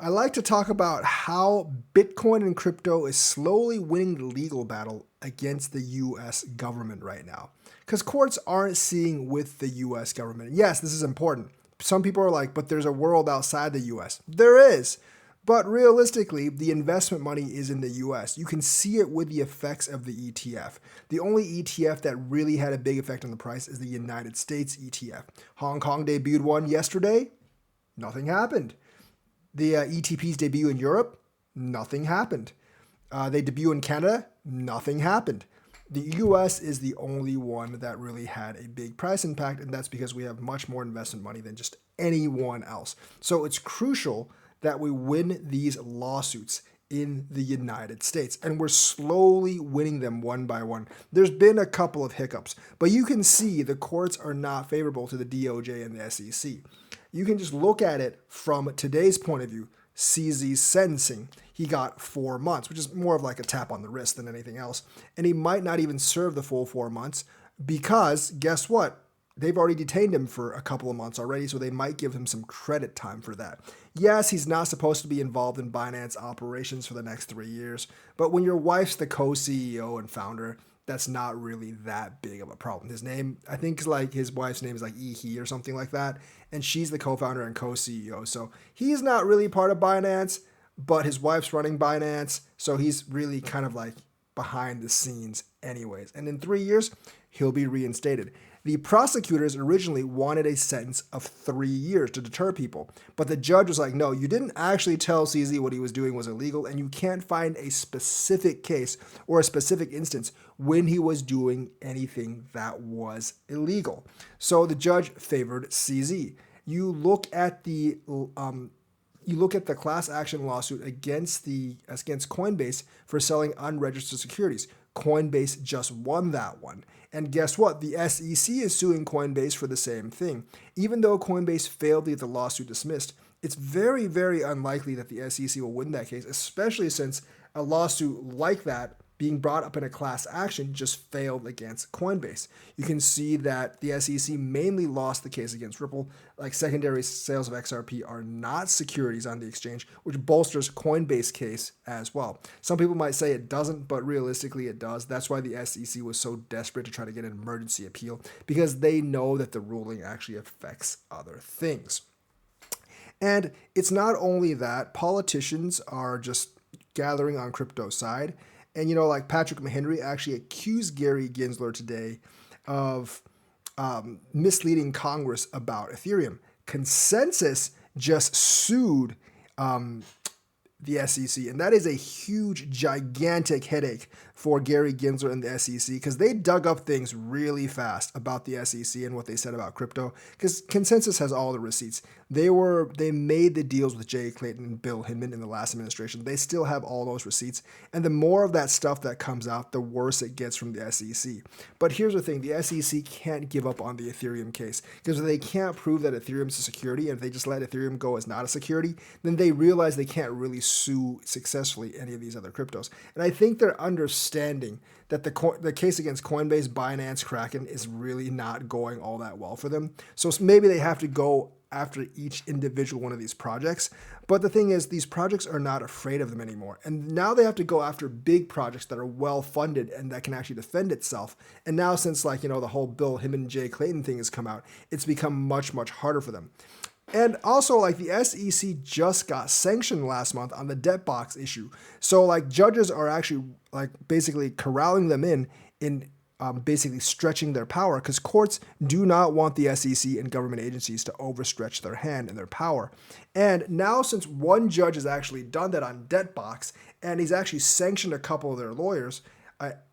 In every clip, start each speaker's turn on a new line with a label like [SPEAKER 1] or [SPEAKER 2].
[SPEAKER 1] I like to talk about how Bitcoin and crypto is slowly winning the legal battle against the US government right now. Because courts aren't seeing with the US government. Yes, this is important. Some people are like, but there's a world outside the US. There is. But realistically, the investment money is in the US. You can see it with the effects of the ETF. The only ETF that really had a big effect on the price is the United States ETF. Hong Kong debuted one yesterday. Nothing happened. The ETP's debut in Europe, nothing happened. They debut in Canada, nothing happened. The US is the only one that really had a big price impact, and that's because we have much more investment money than just anyone else. So it's crucial that we win these lawsuits in the United States, and we're slowly winning them one by one. There's been a couple of hiccups, but you can see the courts are not favorable to the DOJ and the SEC. You can just look at it from today's point of view. CZ's sentencing, he got 4 months, which is more of like a tap on the wrist than anything else. And he might not even serve the full 4 months because guess what? They've already detained him for a couple of months already, so they might give him some credit time for that. Yes, he's not supposed to be involved in Binance operations for the next 3 years, but when your wife's the co-CEO and founder, that's not really that big of a problem. His name, I think, is like his wife's name is like He or something like that, and she's the co-founder and co-CEO. So he's not really part of Binance, but his wife's running Binance, so he's really kind of like behind the scenes anyways. And in 3 years, he'll be reinstated. The prosecutors originally wanted a sentence of 3 years to deter people, but the judge was like, no, you didn't actually tell CZ what he was doing was illegal, and you can't find a specific case or a specific instance when he was doing anything that was illegal. So the judge favored CZ. You look at the class action lawsuit against Coinbase for selling unregistered securities. Coinbase just won that one. And guess what? The SEC is suing Coinbase for the same thing. Even though Coinbase failed to get the lawsuit dismissed, it's very, very unlikely that the SEC will win that case, especially since a lawsuit like that being brought up in a class action just failed against Coinbase. You can see that the SEC mainly lost the case against Ripple. Like secondary sales of XRP are not securities on the exchange, which bolsters Coinbase case as well. Some people might say it doesn't, but realistically it does. That's why the SEC was so desperate to try to get an emergency appeal, because they know that the ruling actually affects other things. And it's not only that, politicians are just gathering on crypto side. And, like Patrick Mahendry actually accused Gary Gensler today of misleading Congress about Ethereum. Consensus just sued the SEC, and that is a huge, gigantic headache for Gary Gensler and the SEC, because they dug up things really fast about the SEC and what they said about crypto, because Consensus has all the receipts. They made the deals with Jay Clayton and Bill Hinman in the last administration. They still have all those receipts, and the more of that stuff that comes out, the worse it gets from the SEC. But here's the thing, the SEC can't give up on the Ethereum case, because if they can't prove that Ethereum is a security, and if they just let Ethereum go as not a security, then they realize they can't really sue successfully any of these other cryptos. And I think they're understanding that the case against Coinbase, Binance, Kraken is really not going all that well for them. So maybe they have to go after each individual one of these projects. But the thing is, these projects are not afraid of them anymore. And now they have to go after big projects that are well funded and that can actually defend itself. And now since the whole Bill Hinman and Jay Clayton thing has come out, it's become much, much harder for them. And also, the SEC just got sanctioned last month on the debt box issue. So, judges are actually, basically corralling them in basically stretching their power, because courts do not want the SEC and government agencies to overstretch their hand and their power. And now, since one judge has actually done that on debt box, and he's actually sanctioned a couple of their lawyers,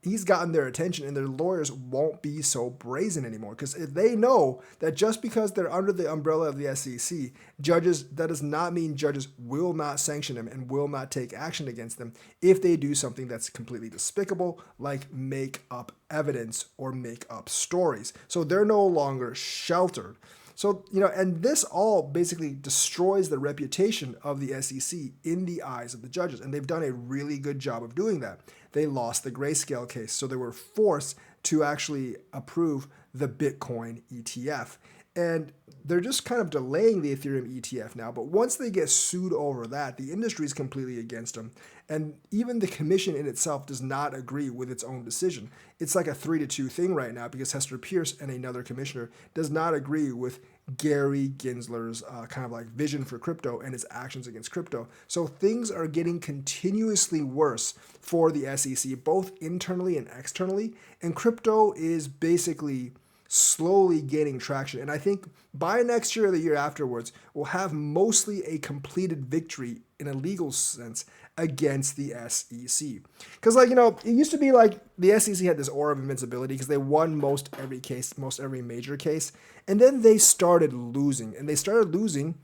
[SPEAKER 1] he's gotten their attention, and their lawyers won't be so brazen anymore, because if they know that just because they're under the umbrella of the SEC, that does not mean judges will not sanction them and will not take action against them if they do something that's completely despicable, like make up evidence or make up stories. So they're no longer sheltered. So, and this all basically destroys the reputation of the SEC in the eyes of the judges. And they've done a really good job of doing that. They lost the grayscale case, so they were forced to actually approve the Bitcoin ETF. And they're just kind of delaying the Ethereum ETF now. But once they get sued over that, the industry is completely against them. And even the commission in itself does not agree with its own decision. It's like a 3-2 thing right now because Hester Pierce and another commissioner does not agree with Gary Gensler's kind of like vision for crypto and his actions against crypto. So things are getting continuously worse for the SEC, both internally and externally. And crypto is basically slowly gaining traction. And I think by next year or the year afterwards, we'll have mostly a completed victory in a legal sense against the SEC. Because, like, it used to be like the SEC had this aura of invincibility because they won most every case, most every major case. And then they started losing. And they started losing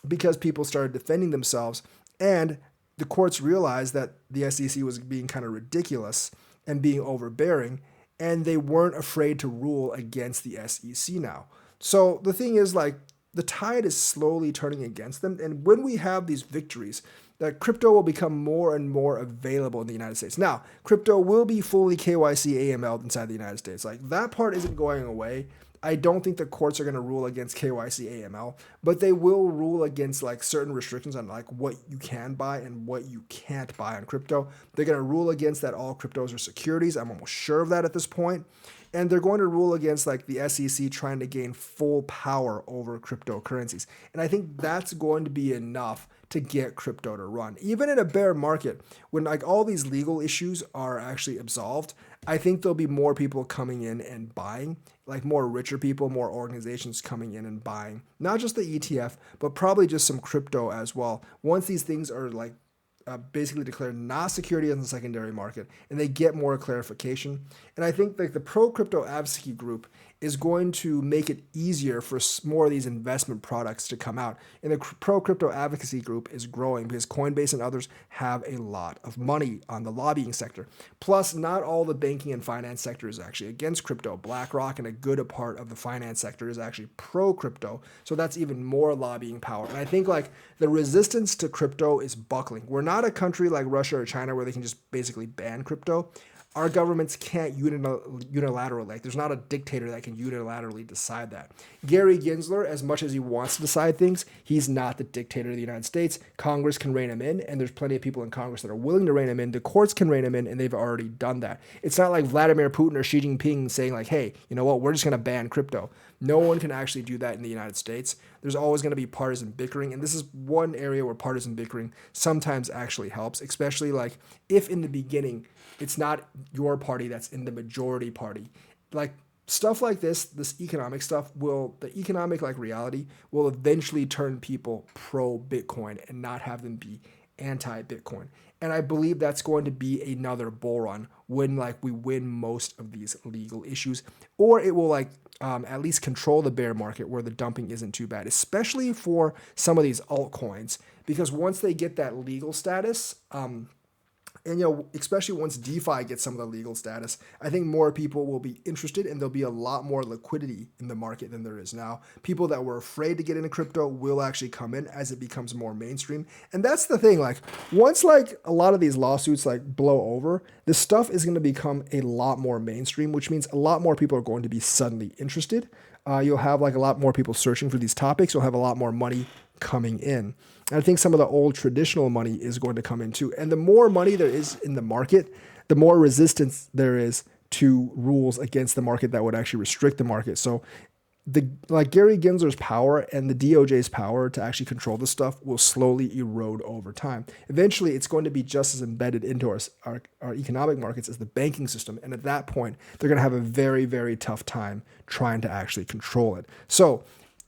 [SPEAKER 1] because people started defending themselves. And the courts realized that the SEC was being kind of ridiculous and being overbearing. And they weren't afraid to rule against the SEC now. So the thing is, like, the tide is slowly turning against them. And when we have these victories, that crypto will become more and more available in the United States. Now, crypto will be fully KYC AML'd inside the United States. Like, that part isn't going away. I don't think the courts are going to rule against KYC AML, but they will rule against like certain restrictions on like what you can buy and what you can't buy on crypto. They're going to rule against that all cryptos are securities. I'm almost sure of that at this point. And they're going to rule against like the SEC trying to gain full power over cryptocurrencies. And I think that's going to be enough to get crypto to run. Even in a bear market, when like all these legal issues are actually absolved, I think there'll be more people coming in and buying, like more richer people, more organizations coming in and buying, not just the ETF, but probably just some crypto as well. Once these things are like basically declared not security in the secondary market and they get more clarification. And I think like the pro crypto advocacy group is going to make it easier for more of these investment products to come out. And the pro crypto advocacy group is growing because Coinbase and others have a lot of money on the lobbying sector. Plus, not all the banking and finance sector is actually against crypto. BlackRock and a good part of the finance sector is actually pro crypto. So that's even more lobbying power. And I think like the resistance to crypto is buckling. We're not a country like Russia or China where they can just basically ban crypto. Our governments can't unilaterally, like there's not a dictator that can unilaterally decide that. Gary Gensler, as much as he wants to decide things, he's not the dictator of the United States. Congress can rein him in, and there's plenty of people in Congress that are willing to rein him in. The courts can rein him in, and they've already done that. It's not like Vladimir Putin or Xi Jinping saying like, hey, you know what, we're just going to ban crypto. No one can actually do that in the United States. There's always going to be partisan bickering, and this is one area where partisan bickering sometimes actually helps, especially like if in the beginning it's not your party that's in the majority party. Like stuff like this economic stuff the economic like reality will eventually turn people pro Bitcoin and not have them be anti-Bitcoin. And I believe that's going to be another bull run when like we win most of these legal issues, or it will like at least control the bear market where the dumping isn't too bad, especially for some of these altcoins, because once they get that legal status, and especially once DeFi gets some of the legal status, I think more people will be interested and there'll be a lot more liquidity in the market than there is now. People that were afraid to get into crypto will actually come in as it becomes more mainstream. And that's the thing, like once like a lot of these lawsuits like blow over, this stuff is going to become a lot more mainstream, which means a lot more people are going to be suddenly interested. You'll have like a lot more people searching for these topics. You'll have a lot more money coming in. And I think some of the old traditional money is going to come in too. And the more money there is in the market, the more resistance there is to rules against the market that would actually restrict the market. So like Gary Gensler's power and the DOJ's power to actually control this stuff will slowly erode over time. Eventually, it's going to be just as embedded into our economic markets as the banking system. And at that point, they're going to have a very, very tough time trying to actually control it. So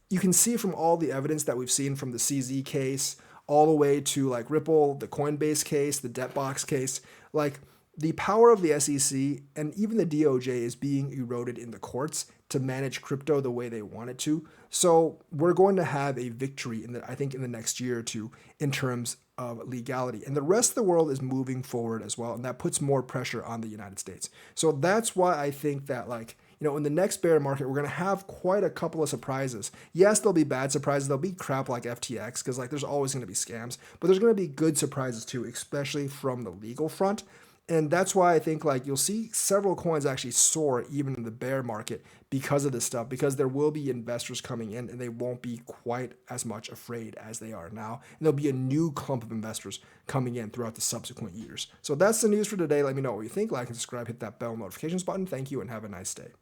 [SPEAKER 1] you can see from all the evidence that we've seen from the CZ case all the way to like Ripple, the Coinbase case, the Debtbox case, like the power of the SEC and even the DOJ is being eroded in the courts to manage crypto the way they want it to. So we're going to have a victory I think in the next year or two in terms of legality. And the rest of the world is moving forward as well. And that puts more pressure on the United States. So that's why I think that like, in the next bear market, we're going to have quite a couple of surprises. Yes, there'll be bad surprises. There'll be crap like FTX because like there's always going to be scams, but there's going to be good surprises too, especially from the legal front. And that's why I think like you'll see several coins actually soar even in the bear market because of this stuff, because there will be investors coming in and they won't be quite as much afraid as they are now. And there'll be a new clump of investors coming in throughout the subsequent years. So that's the news for today. Let me know what you think. Like and subscribe, hit that bell notifications button. Thank you and have a nice day.